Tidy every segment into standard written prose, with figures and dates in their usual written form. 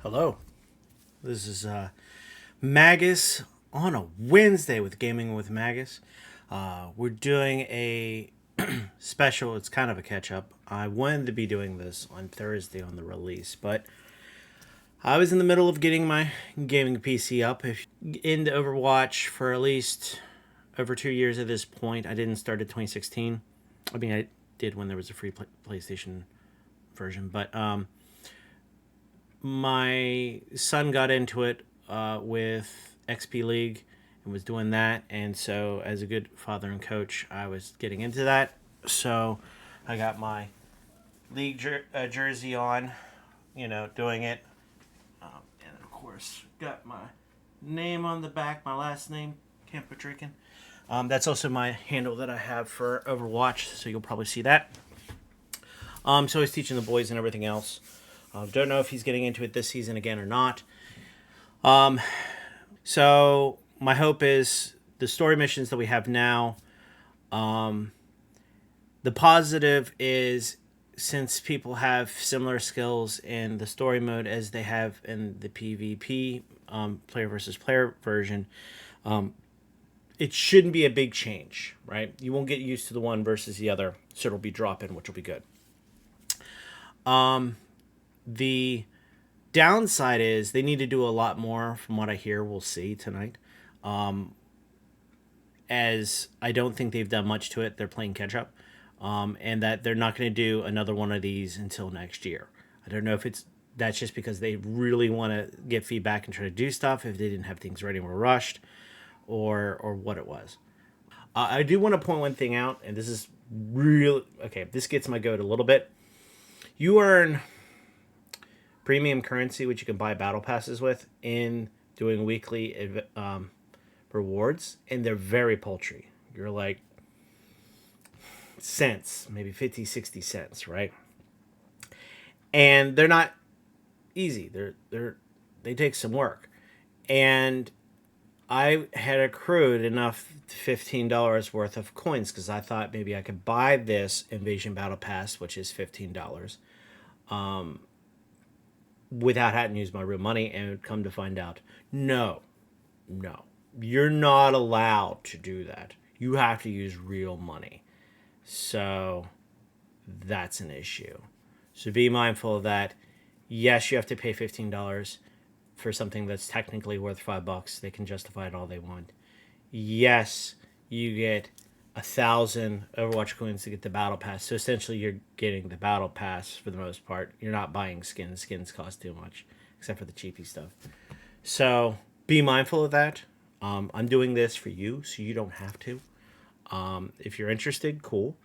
Hello. This is Magus on a Wednesday with Gaming with Magus. We're doing a special. It's kind of a catch up. I wanted to be doing this on Thursday on the release, but I was in the middle of getting my gaming PC up. If into Overwatch for at least over 2 years at this point, I didn't start at 2016. I mean, I did when there was a free PlayStation version, but my son got into it with XP League and was doing that. And so, as a good father and coach, I was getting into that. So, I got my league jersey on, doing it. And of course, got my name on the back, my last name, Campotrican. That's also my handle that I have for Overwatch, so you'll probably see that. So he's teaching the boys and everything else. Don't know if he's getting into it this season again or not. So my hope is the story missions that we have now. The positive is since people have similar skills in the story mode as they have in the PvP player versus player version, it shouldn't be a big change, right? You won't get used to the one versus the other, so it'll be drop-in, which will be good. The downside is they need to do a lot more from what I hear. We'll see tonight. As I don't think they've done much to it. They're playing catch up. And that they're not going to do another one of these until next year. I don't know if that's just because they really want to get feedback and try to do stuff, if they didn't have things ready and were rushed, or what it was. I do want to point one thing out, and this is real. Okay, this gets my goat a little bit. You earn premium currency, which you can buy battle passes with, in doing weekly rewards, and they're very paltry. You're like cents, maybe 50, 60 cents, right? And they're not easy. They take some work. And I had accrued enough $15 worth of coins because I thought maybe I could buy this Invasion Battle Pass, which is $15, without having to use my real money, and come to find out, no, you're not allowed to do that. You have to use real money. So that's an issue. So be mindful of that. Yes, you have to pay $15 for something that's technically worth $5. They can justify it all they want. Yes, you get 1,000 Overwatch coins to get the battle pass. So essentially, you're getting the battle pass for the most part. You're not buying skins. Skins cost too much, except for the cheapy stuff. So be mindful of that. I'm doing this for you, so you don't have to. If you're interested, cool.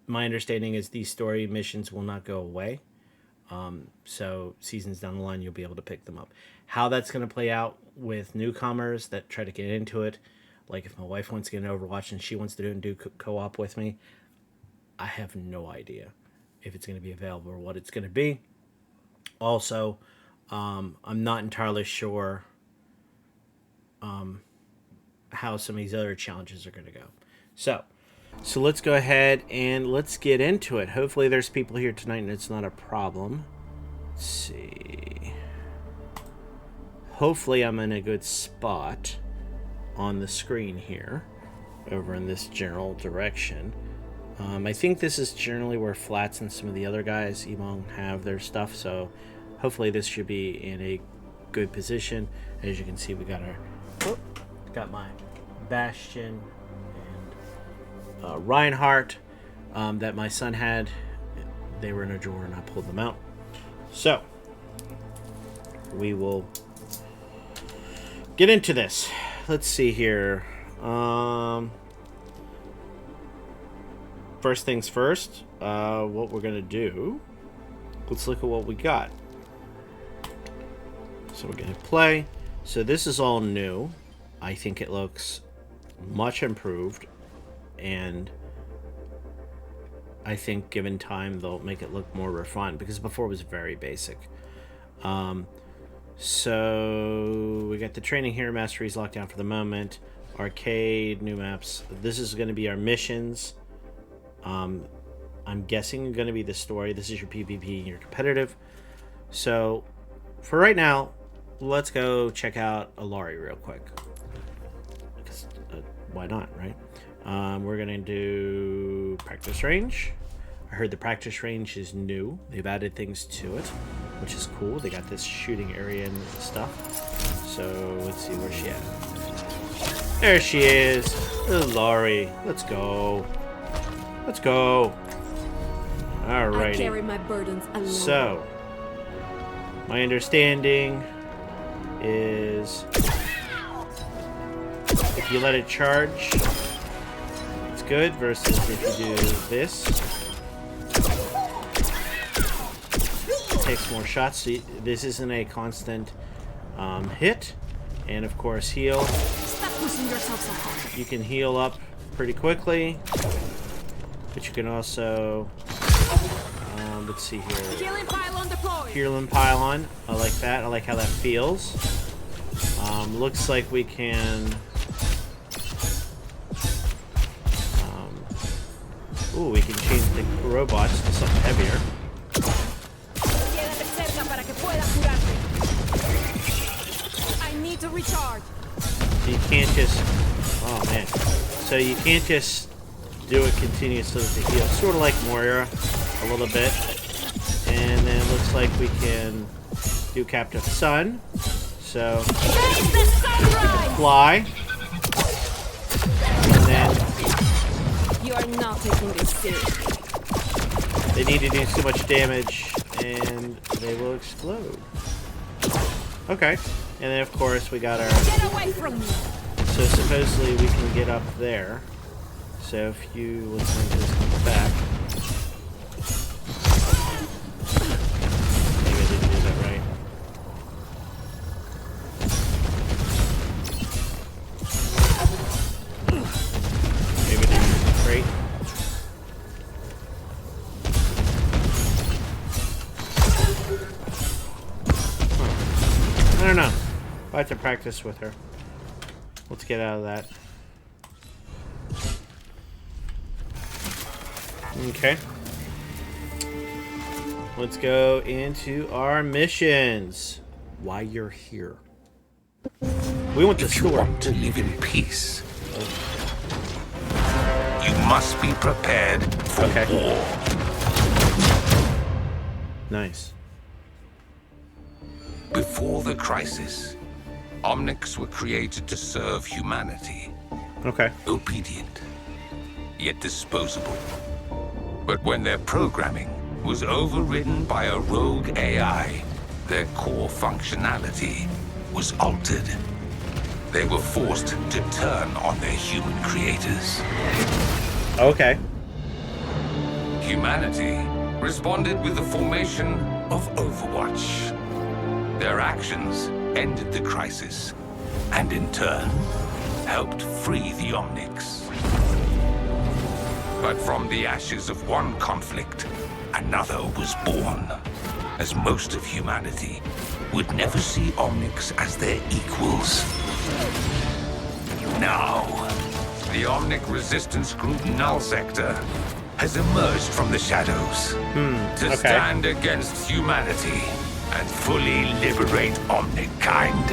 My understanding is these story missions will not go away. So seasons down the line, you'll be able to pick them up. How that's going to play out with newcomers that try to get into it, like if my wife wants to get into Overwatch and she wants to do co-op with me, I have no idea if it's going to be available or what it's going to be. Also, I'm not entirely sure how some of these other challenges are going to go. So let's go ahead and let's get into it. Hopefully there's people here tonight and it's not a problem. Let's see. Hopefully I'm in a good spot on the screen here, over in this general direction. I think this is generally where Flats and some of the other guys, Emong, have their stuff, so hopefully this should be in a good position. As you can see, we got my Bastion and Reinhardt that my son had. They were in a drawer and I pulled them out. So we will get into this. Let's see here. First things first, what we're going to do, let's look at what we got. So we're going to play. So this is all new. I think it looks much improved, and I think given time they'll make it look more refined, because before it was very basic. So we got the training here, masteries locked down for the moment, arcade, new maps. This is going to be our missions. I'm guessing going to be the story. This is your PvP and your competitive. So, for right now, let's go check out Alari real quick. Because, why not, right? We're going to do practice range. I heard the practice range is new. They've added things to it, which is cool. They got this shooting area and stuff. So, let's see, where's she at? There she is. Alari. Let's go. Let's go. Alrighty. I carry my burdens alone. So, my understanding is if you let it charge, it's good, versus if you do this, it takes more shots. So this isn't a constant hit. And of course, heal. Stop pushing yourself so hard. You can heal up pretty quickly, but you can also, let's see here. Healing pylon deployed. Healing pylon. I like that. I like how that feels. Looks like we can. Ooh, we can change the robots to something heavier. I need to recharge. So you can't just. Oh man. So you can't just do it continuously to heal. Sort of like Moira, a little bit. And then it looks like we can do Captive Sun. So we can fly. And then You are not taking this seriously. they need to do so much damage and they will explode. Okay. And then of course we got our. Get away from me. So supposedly we can get up there. So if you let's just back. Maybe I didn't do that right. Maybe I didn't use the crate. Huh. I don't know. I have to practice with her. Let's get out of that. Okay. Let's go into our missions. Why you're here. We went to If you store. want to live in peace, you must be prepared for war. Nice. Before the crisis, Omnics were created to serve humanity. Okay. Obedient, yet disposable. But when their programming was overridden by a rogue AI, their core functionality was altered. They were forced to turn on their human creators. Okay. Humanity responded with the formation of Overwatch. Their actions ended the crisis, and in turn, helped free the Omnics. But from the ashes of one conflict, another was born, as most of humanity would never see Omnics as their equals. Now, the Omnic resistance group Null Sector has emerged from the shadows to stand against humanity and fully liberate Omnic-kind.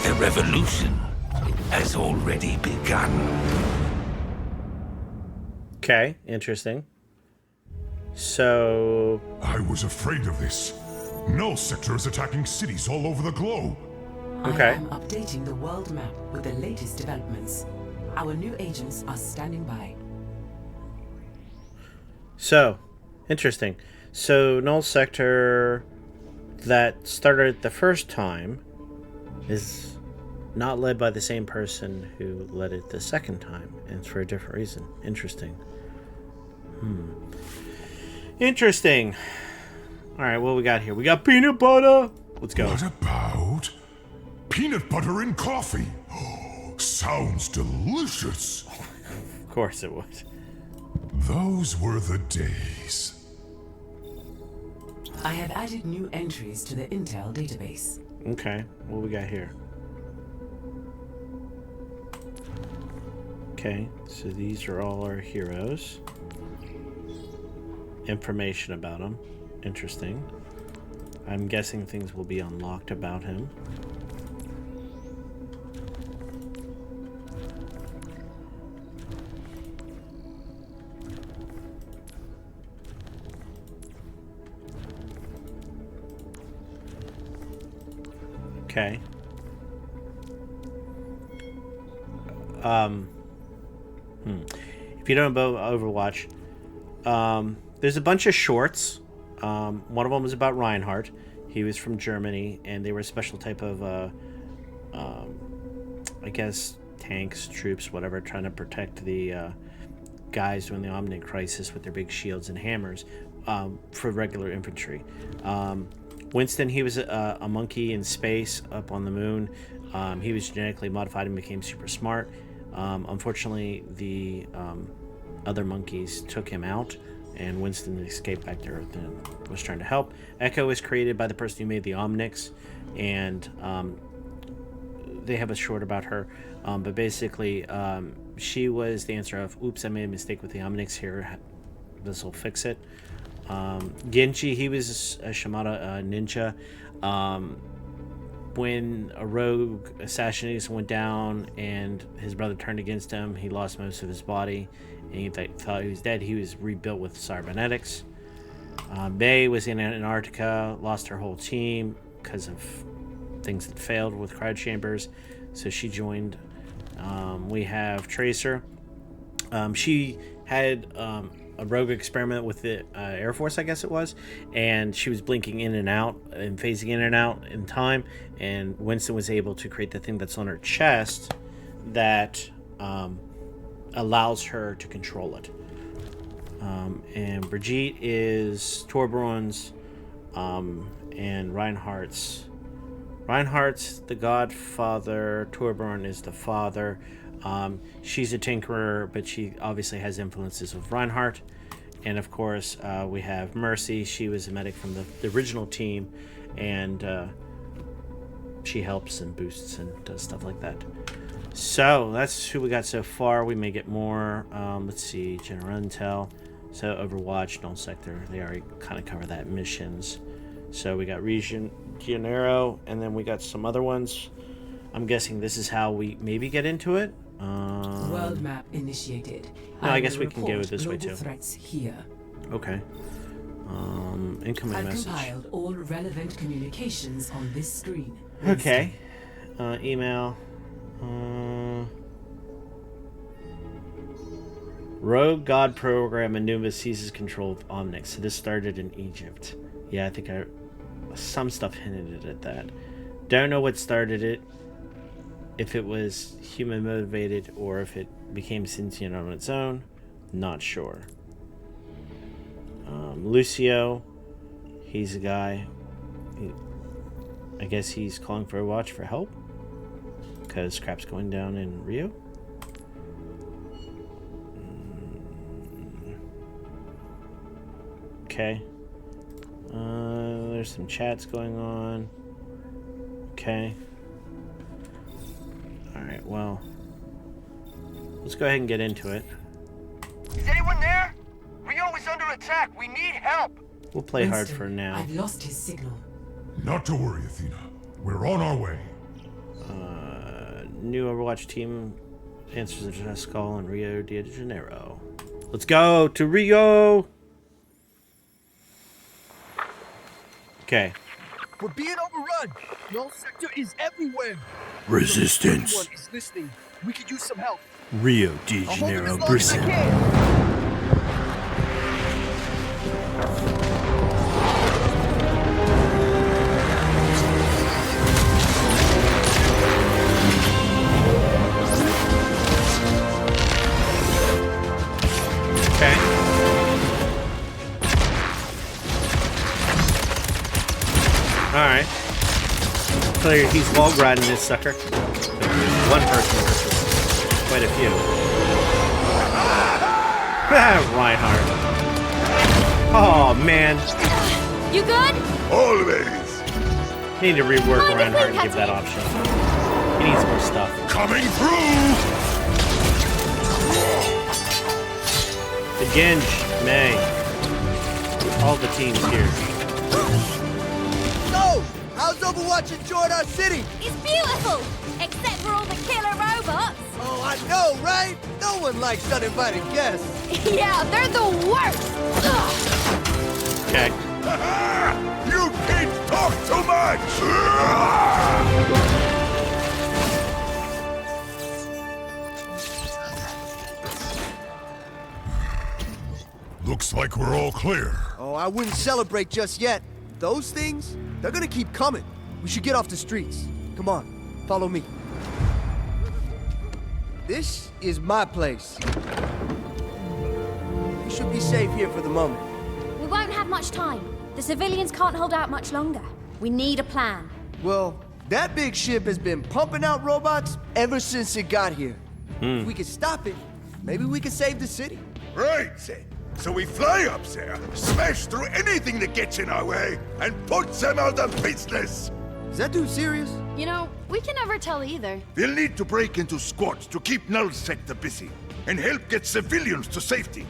The revolution has already begun. Okay, interesting. So... I was afraid of this. Null Sector is attacking cities all over the globe. Okay. I am updating the world map with the latest developments. Our new agents are standing by. So, interesting. So, Null Sector that started the first time is not led by the same person who led it the second time, and it's for a different reason. Interesting. Interesting. Alright, what we got here? We got peanut butter! Let's go. What about peanut butter in coffee? Sounds delicious. Of course it would. Those were the days. I have added new entries to the Intel database. Okay, what we got here? Okay, so these are all our heroes. Information about them. Interesting. I'm guessing things will be unlocked about him. Okay. If you don't know about Overwatch, there's a bunch of shorts. One of them was about Reinhardt. He was from Germany, and they were a special type of, I guess, tanks, troops, whatever, trying to protect the guys during the Omnic crisis with their big shields and hammers for regular infantry. Winston, he was a monkey in space up on the moon. He was genetically modified and became super smart. Unfortunately, the other monkeys took him out, and Winston escaped back to Earth and was trying to help. Echo was created by the person who made the Omnics, and they have a short about her. But basically, she was the answer of, oops, I made a mistake with the Omnics here. This will fix it. Genji, he was a Shimada ninja. When a rogue assassination went down and his brother turned against him, he lost most of his body, and he thought he was dead. He was rebuilt with cybernetics. May was in Antarctica, lost her whole team because of things that failed with cryo chambers, so she joined. We have Tracer. She had a rogue experiment with the Air Force, I guess it was, and she was blinking in and out and phasing in and out in time, and Winston was able to create the thing that's on her chest that allows her to control it. And Brigitte is Torbjorn's and Reinhardt's the godfather. Torbjorn is the father. She's a tinkerer, but she obviously has influences with Reinhardt. And of course, we have Mercy. She was a medic from the original team, and she helps and boosts and does stuff like that. So that's who we got so far. We may get more. Let's see, General Intel. So Overwatch, Null Sector. They already kind of cover that. Missions. So we got Rio de Janeiro, and then we got some other ones. I'm guessing this is how we maybe get into it. World map initiated. No, I guess we can go this way too. Threats here. Okay. Incoming I've message. compiled all relevant communications on this screen. Okay. Email. Rogue God program Anubis seizes control of Omnics. So this started in Egypt. Yeah, I think some stuff hinted at that. Don't know what started it. If it was human motivated or if it became sentient on its own, not sure. Lucio, he's a guy. I guess he's calling for Overwatch for help because crap's going down in Rio. Okay. There's some chats going on. Okay. Alright, well. Let's go ahead and get into it. Is anyone there? Rio is under attack. We need help. We'll play hard Winston, for now. I've lost his signal. Not to worry, Athena. We're on our way. New Overwatch team answers the dress call in Rio de Janeiro. Let's go to Rio! Okay. We're being overrun. Null sector is everywhere. Resistance. Everyone is listening. We could use some help. Rio de I'll hold it Janeiro as long as I prison. can. Okay. Alright. Clear, he's wall grinding this sucker. One person versus quite a few. Reinhardt. Oh man. You good? Always. Need to rework Mind if Reinhardt we and give catch that option. He needs more stuff. Coming through. The Genj, May. All the teams here. Yo! How's Overwatch enjoying our city? It's beautiful! Except for all the killer robots! Oh, I know, right? No one likes uninvited guests. Yeah, they're the worst! Ugh. Okay. You kids talk too much! Looks like we're all clear. Oh, I wouldn't celebrate just yet. Those things, they're gonna keep coming. We should get off the streets. Come on, follow me. This is my place. We should be safe here for the moment. We won't have much time. The civilians can't hold out much longer. We need a plan. Well, that big ship has been pumping out robots ever since it got here. If we could stop it, maybe we could save the city. Right, so we fly up there, smash through anything that gets in our way, and put them out of business! Is that dude serious? You know, we can never tell either. We'll need to break into squads to keep Null Sector busy, and help get civilians to safety.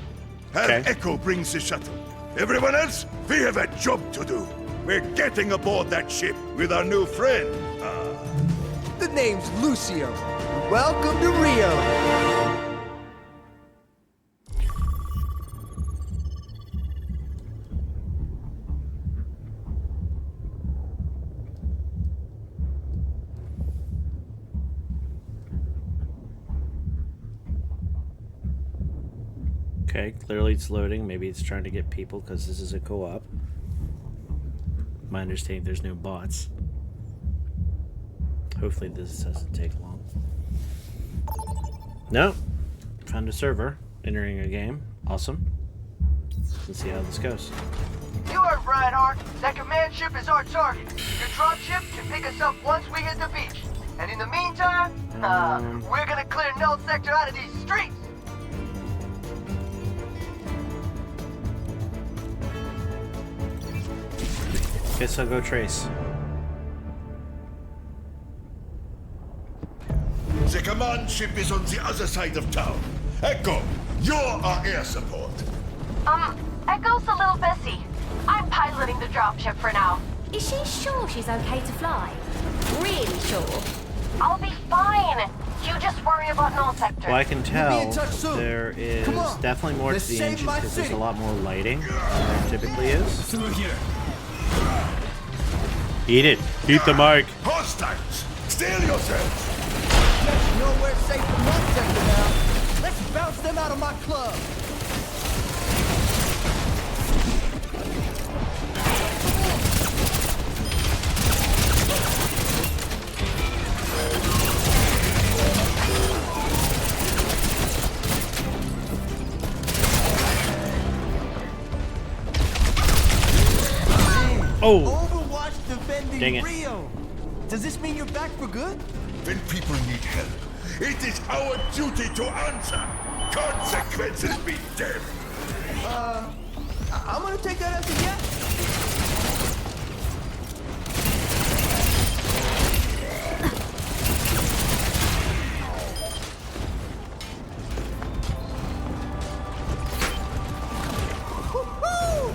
Have Okay. Echo brings the shuttle. Everyone else, we have a job to do. We're getting aboard that ship with our new friend. The name's Lucio. Welcome to Rio. Okay, clearly it's loading. Maybe it's trying to get people because this is a co-op. My understanding, there's no bots. Hopefully this doesn't take long. No. Found a server. Entering a game. Awesome. Let's see how this goes. You heard Reinhardt. That command ship is our target. Your drop ship can pick us up once we hit the beach. And in the meantime, we're gonna clear Null Sector out of these streets. Guess I'll go trace. The command ship is on the other side of town. Echo, you're our air support. Echo's a little busy. I'm piloting the dropship for now. Is she sure she's okay to fly? Really sure? I'll be fine. You just worry about Null Sector. Well, I can tell in touch soon. there is Come on. definitely more Let's to the save engine my because there's a city. lot more lighting than there typically is. Through here. Eat it. Eat the mic. Hostiles, steel yourselves. Nowhere safe from Null Sector now. Let's bounce them out of my club. Oh! Overwatch defending Dang it. Rio. Does this mean you're back for good? When people need help, it is our duty to answer. Consequences be damned. I'm gonna take that as a yes. Woo-hoo!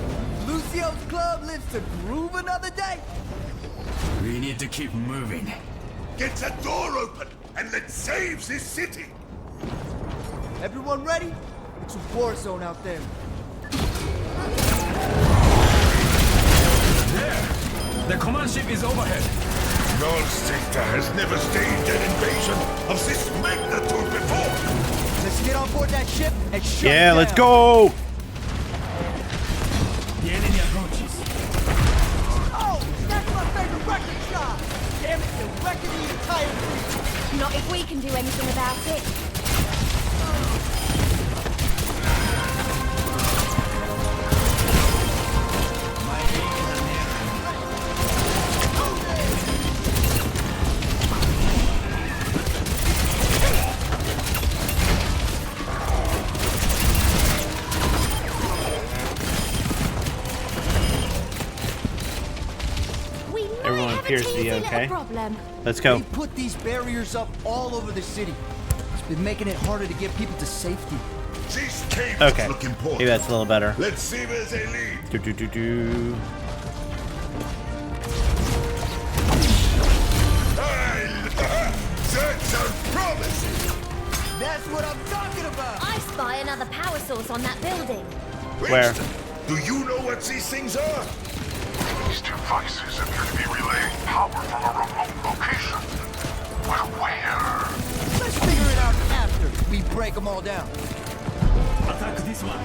Lucio's club lives to groove another day. We need to keep moving. Get the door open and let's save this city. Everyone ready? It's a war zone out there. There! The command ship is overhead. Null Sector has never staged an invasion of this magnitude before. Let's get on board that ship and shut it Yeah, down. let's go! The enemy approaches. Oh, that's my favorite record shot. Damn it, you're wrecking the entire fleet. Not if we can do anything about it. We might Everyone have appears a to be teensy okay. little problem. Let's go. We put these barriers up all over the city. It's been making it harder to get people to safety. These cables Okay. look important. Maybe that's a little better. Let's see where they lead. Do do do do. what I'm talking about. I spy another power source on that building. Where? Do you know what these things are? These devices appear to be relaying power from a remote location. But where? Let's figure it out after we break them all down. Attack this one.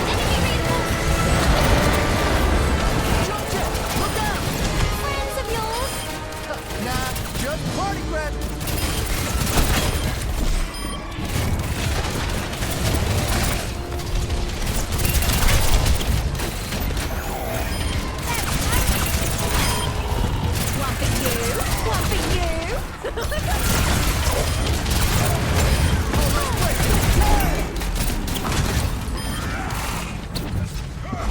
Enemy reinforcements! Jump jet, look out! Friends of yours? Nah, just party crap. One for you, one for you.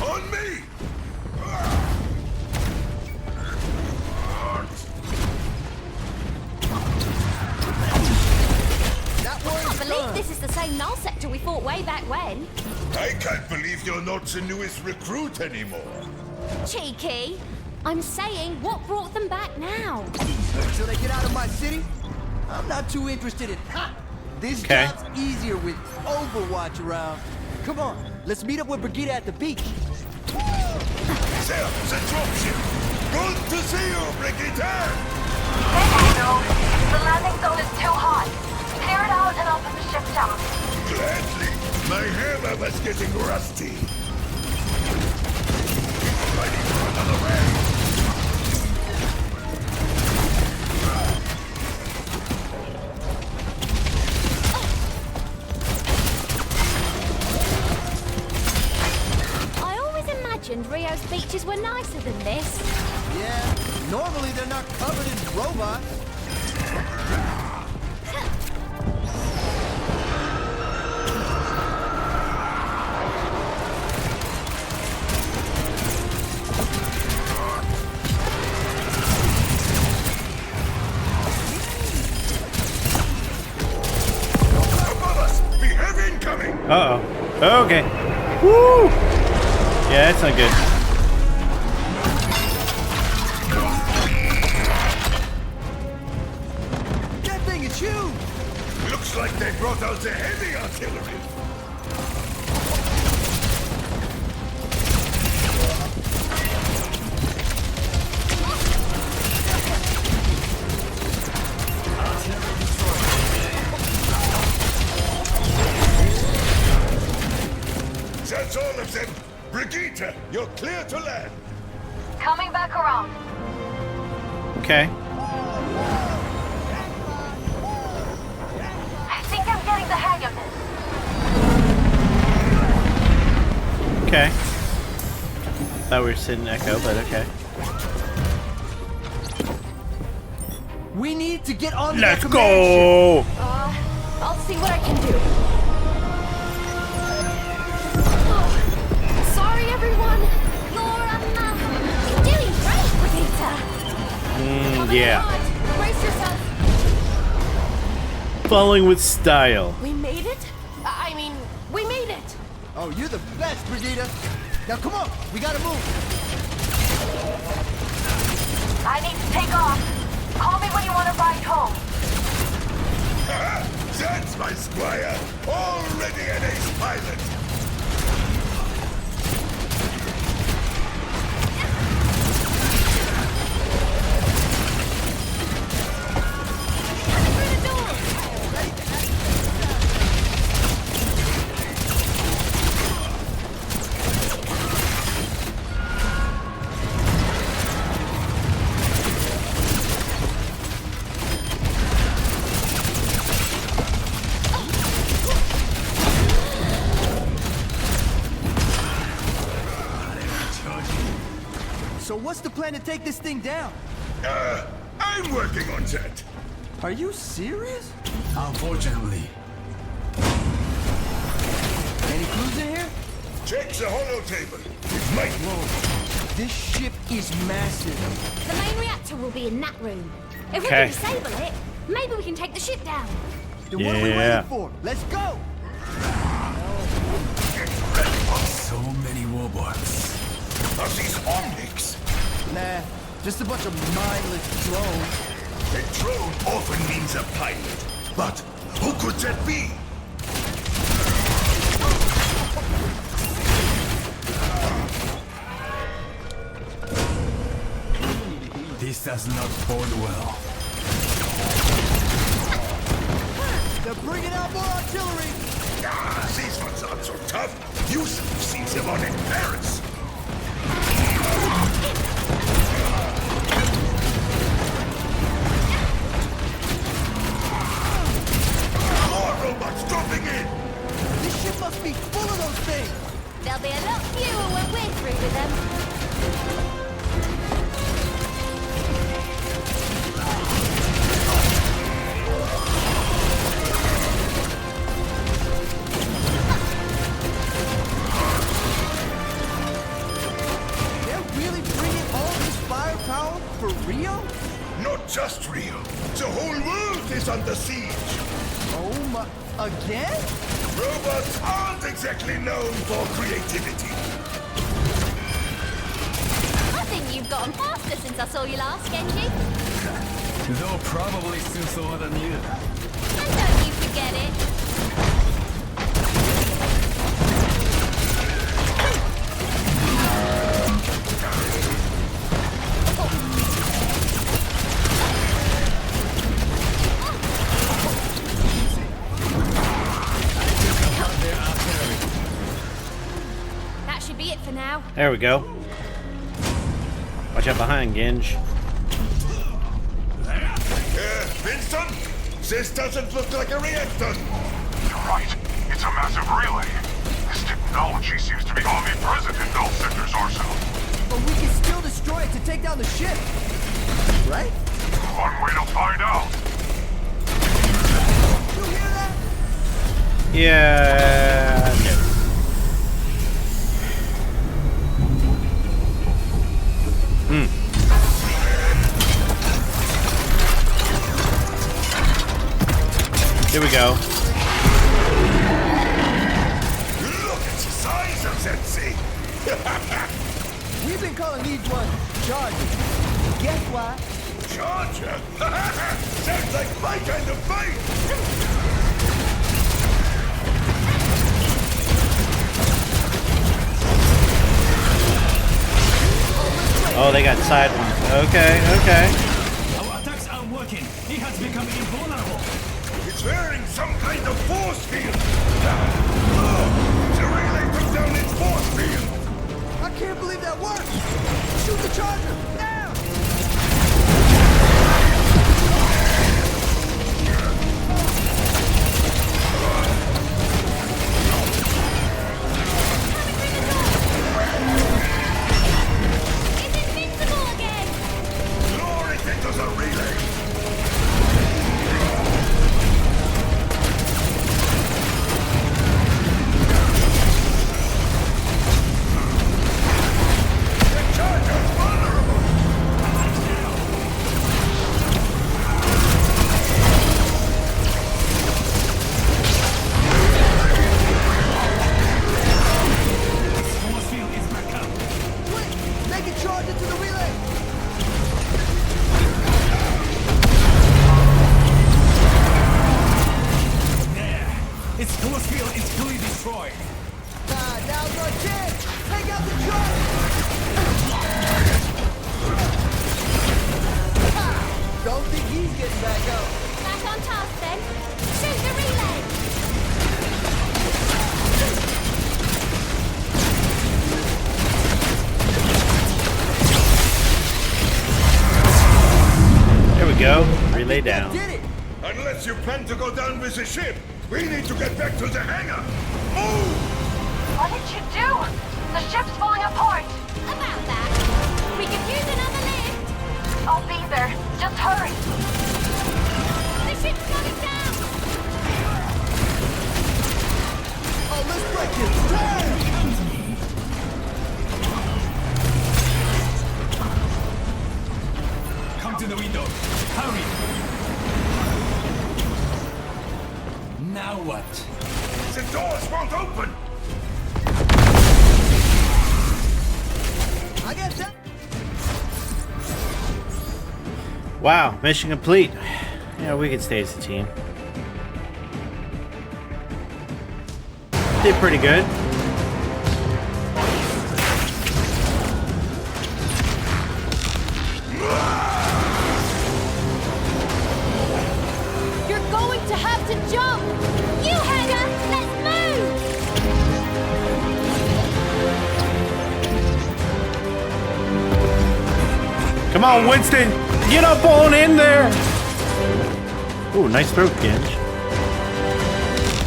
On me! That I one's can't believe done. this is the same null sector we fought way back when. I can't believe you're not the newest recruit anymore. Cheeky. I'm saying, what brought them back now? Until they get out of my city, I'm not too interested in. Ha! This Okay. job's easier with Overwatch around. Come on, let's meet up with Brigitte at the beach. There, the dropship! Good to see you, Brigitte! No, the landing zone is too hot. Clear it out and I'll put the ship down. Gladly. My hammer was getting rusty. Ready for another round? I always imagined Rio's beaches were nicer than this. Yeah, normally they're not covered in robots. Above us! We have incoming! Uh-oh. Okay. Woo! Yeah, that's not good. That thing is huge! Looks like they brought out the heavy artillery. That's all of them. Brigitte, you're clear to land. Coming back around. Okay. I think I'm getting the hang of this. Okay. Thought we were sitting Echo, but okay. We need to get on Let's that command ship. go! I'll see what I can do. Sorry, everyone. You're doing great, Brigitte. Yeah. Brace yourself. Following with style. We made it? I mean, we made it. Oh, you're the best, Brigitte. Now come on, we gotta move. I need to take off. Call me when you want to ride home. That's my squire. Already an ace pilot. Through the door. So what's the plan to take this thing down? I'm working on that. Are you serious? Unfortunately. Any clues in here? Check the holo table. It might Whoa, this ship is massive. The main reactor will be in that room. If we Okay. can disable it, maybe we can take the ship down. Then what are we Yeah. waiting for? Let's go! So many robots. Are these Omnics? Nah, just a bunch of mindless drones. A drone often means a pilot, but Who could that be? This does not bode well. They're bringing out more artillery! Ah, these ones aren't so tough. You should have seen them on in Paris. More robots dropping in! This ship must be full of those things! There'll be a lot fewer when we're through with them. They're really bringing all this firepower for Rio? Not just Rio. The whole world is under siege. Oh my... again? Robots aren't exactly known for creativity. I think you've gotten faster since I saw you last, Genji. Though probably still slower than you. And don't you forget it. That should be it for now. There we go. Watch out behind, Genj. Winston? This doesn't look like a reactor. You're right. It's a massive relay. This technology seems to be omnipresent in Null Sector's arsenal. But we can still destroy it to take down the ship! Right? One way to find out. You hear that? Yeah. No. Here we go. Look at the size of that thing. We've been calling these ones Chargers. Guess why? Charger? Sounds like my kind of fight. Oh, they got side ones. Okay, okay. Our attacks are working. He has become invulnerable. It's wearing some kind of force field. Oh, the relay took down its force field. I can't believe that worked! Shoot the Charger! Now! It's invincible again! Lure it into the relay. The Charger's vulnerable. Force field is back up. Quick! Make it charge into the relay! There. Its force field is fully destroyed. Ah, now's our chance! Take out the Charger! Ha! Don't think he's getting back up. Back on task then. Shoot the relay! There we go. Relay down. Did it! Unless you plan to go down with the ship, we need to get back to the hangar. Move! What did you do? The ship's falling apart. About that. We could use another lift. I'll be there. Just hurry. The ship's coming down. Oh, let's break it! Damn! Come to the window. Hurry. Now what? The doors won't open. I got that! Wow, mission complete. Yeah, we can stay as a team. did pretty good. You're going to have to jump! You hater! Let's move! Come on, Winston! Get up on in there! Ooh, nice throat, Genj.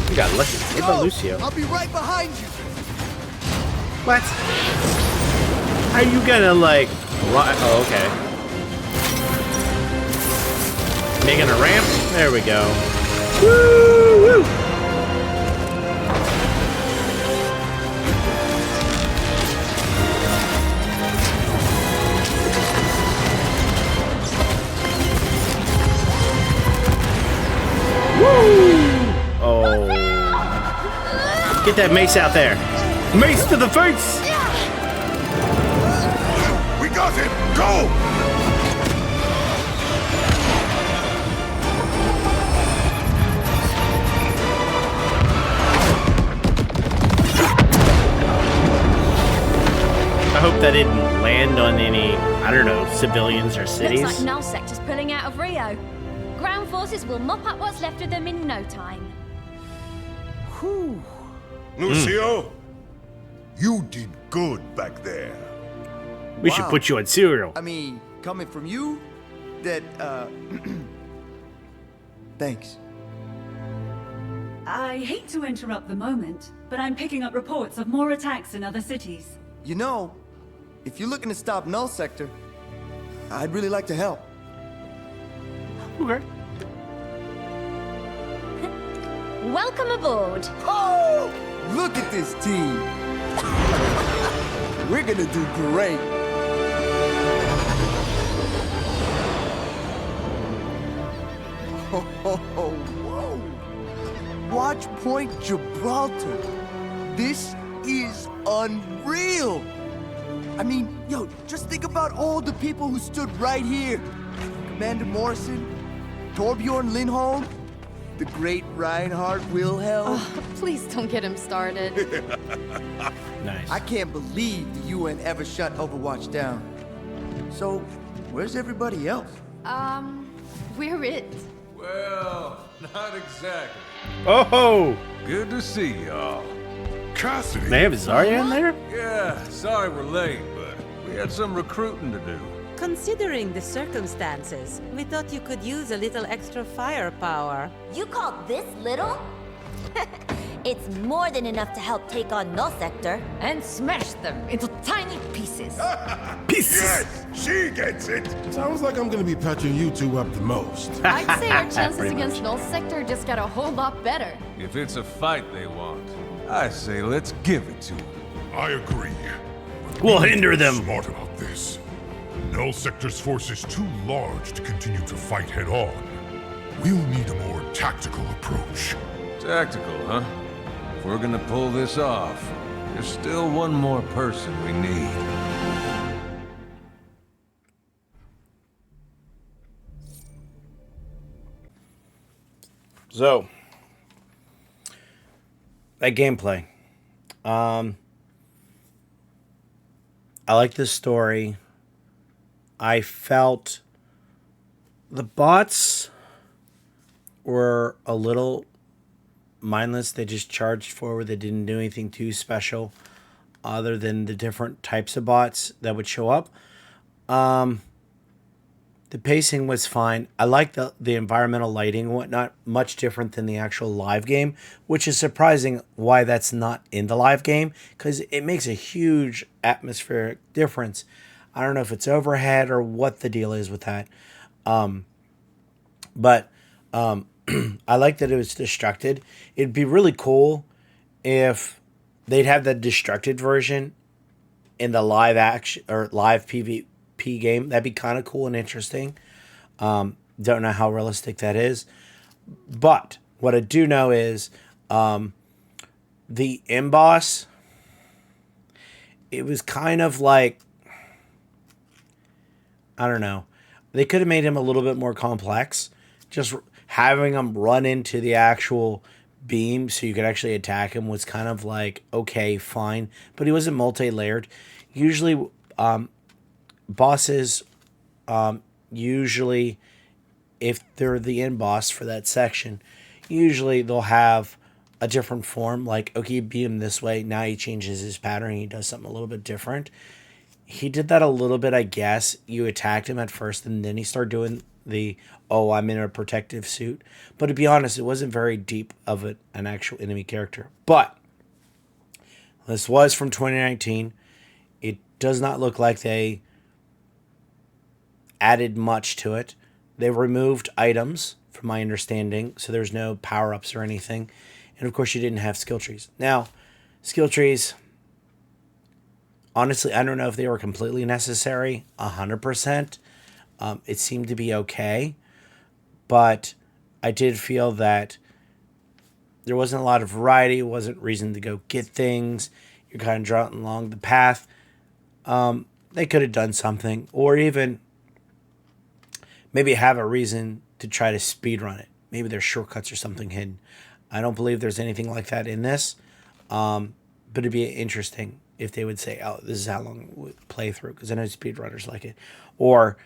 You got lucky. What about Lucio? I'll be right behind you. What? How you gonna, like... Oh, okay. Making a ramp? There we go. Woo! Woo! Oh. Get that mace out there. Mace to the face! We got him! Go! I hope that didn't land on any, I don't know, civilians or cities. Looks like Null Sector's pulling out of Rio. Ground forces will mop up what's left of them in no time. Whew. Lucio, you did good back there. We should put you on cereal. I mean, coming from you, that, thanks. I hate to interrupt the moment, but I'm picking up reports of more attacks in other cities. You know, if you're looking to stop Null Sector, I'd really like to help. Okay. Welcome aboard. Oh! Look at this team. We're gonna do great. Oh, whoa. Watch Point Gibraltar. This is unreal. I mean, yo, just think about all the people who stood right here. Commander Morrison, Torbjorn Lindholm, the great Reinhard Wilhelm. Oh, please don't get him started. Nice. I can't believe the UN ever shut Overwatch down. So, where's everybody else? We're it. Well, not exactly. Oh! Good to see y'all. Cassidy. They have Zarya in there? Yeah, sorry we're late, but we had some recruiting to do. Considering the circumstances, we thought you could use a little extra firepower. You call this little? It's more than enough to help take on Null Sector. And smash them into tiny pieces. Yes, she gets it. Sounds like I'm gonna be patching you two up the most. I'd say our chances Pretty against Null Sector just got a whole lot better. If it's a fight they want, I say let's give it to them. I agree. We'll hinder them. Smart about this. Null Sector's force is too large to continue to fight head on. We'll need a more tactical approach. Tactical, huh? If we're gonna pull this off, there's still one more person we need. So, that gameplay. I like this story. I felt the bots were a little mindless. They just charged forward. They didn't do anything too special other than the different types of bots that would show up. The pacing was fine. I like the environmental lighting and whatnot, much different than the actual live game, which is surprising why that's not in the live game, because it makes a huge atmospheric difference. I don't know if it's overhead or what the deal is with that. But I like that it was destructed. It'd be really cool if they'd have the destructed version in the live action or live PvP game. That'd be kind of cool and interesting. Don't know how realistic that is. But what I do know is the M-Boss, it was kind of like, I don't know. They could have made him a little bit more complex. Just having him run into the actual beam so you could actually attack him was kind of like, okay, fine. But he wasn't multi-layered. Usually, bosses, usually, if they're the end boss for that section, usually they'll have a different form. Like, okay, you beat him this way. Now he changes his pattern. He does something a little bit different. He did that a little bit, I guess. You attacked him at first, and then he started doing the, oh, I'm in a protective suit. But to be honest, it wasn't very deep of an actual enemy character. But this was from 2019. It does not look like they added much to it. They removed items, from my understanding, so there's no power-ups or anything. And of course, you didn't have skill trees. Now, skill trees, honestly, I don't know if they were completely necessary, 100%. It seemed to be okay, but I did feel that there wasn't a lot of variety. It wasn't reason to go get things. You're kind of drawing along the path. They could have done something, or even maybe have a reason to try to speedrun it. Maybe there's shortcuts or something hidden. I don't believe there's anything like that in this, but it'd be interesting if they would say, oh, this is how long we play through, because I know speedrunners like it. Or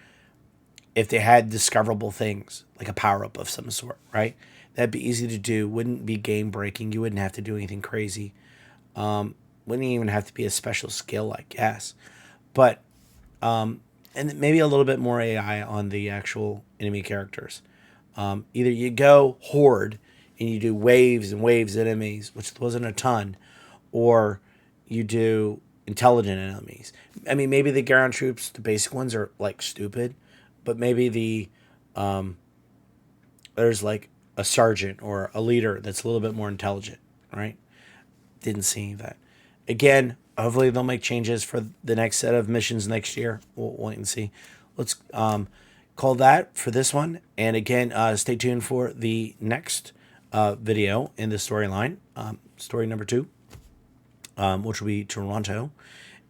if they had discoverable things, like a power-up of some sort, right? That'd be easy to do. Wouldn't be game-breaking. You wouldn't have to do anything crazy. Wouldn't even have to be a special skill, I guess. But, and maybe a little bit more AI on the actual enemy characters. Either you go horde and you do waves and waves of enemies, which wasn't a ton, or you do intelligent enemies. I mean, maybe the ground troops, the basic ones, are like stupid, but maybe the there's like a sergeant or a leader that's a little bit more intelligent, right? Didn't see that. Again, hopefully they'll make changes for the next set of missions next year. We'll wait and see. Let's call that for this one. And again, stay tuned for the next video in the storyline, story number 2, which will be Toronto.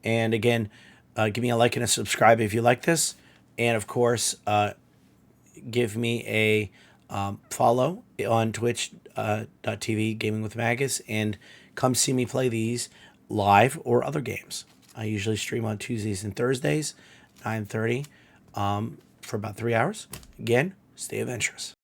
And again, give me a like and a subscribe if you like this. And of course, give me a follow on twitch.tv Gaming with Magus, and come see me play these live or other games. I usually stream on Tuesdays and Thursdays, 9:30, for about 3 hours. Again, stay adventurous.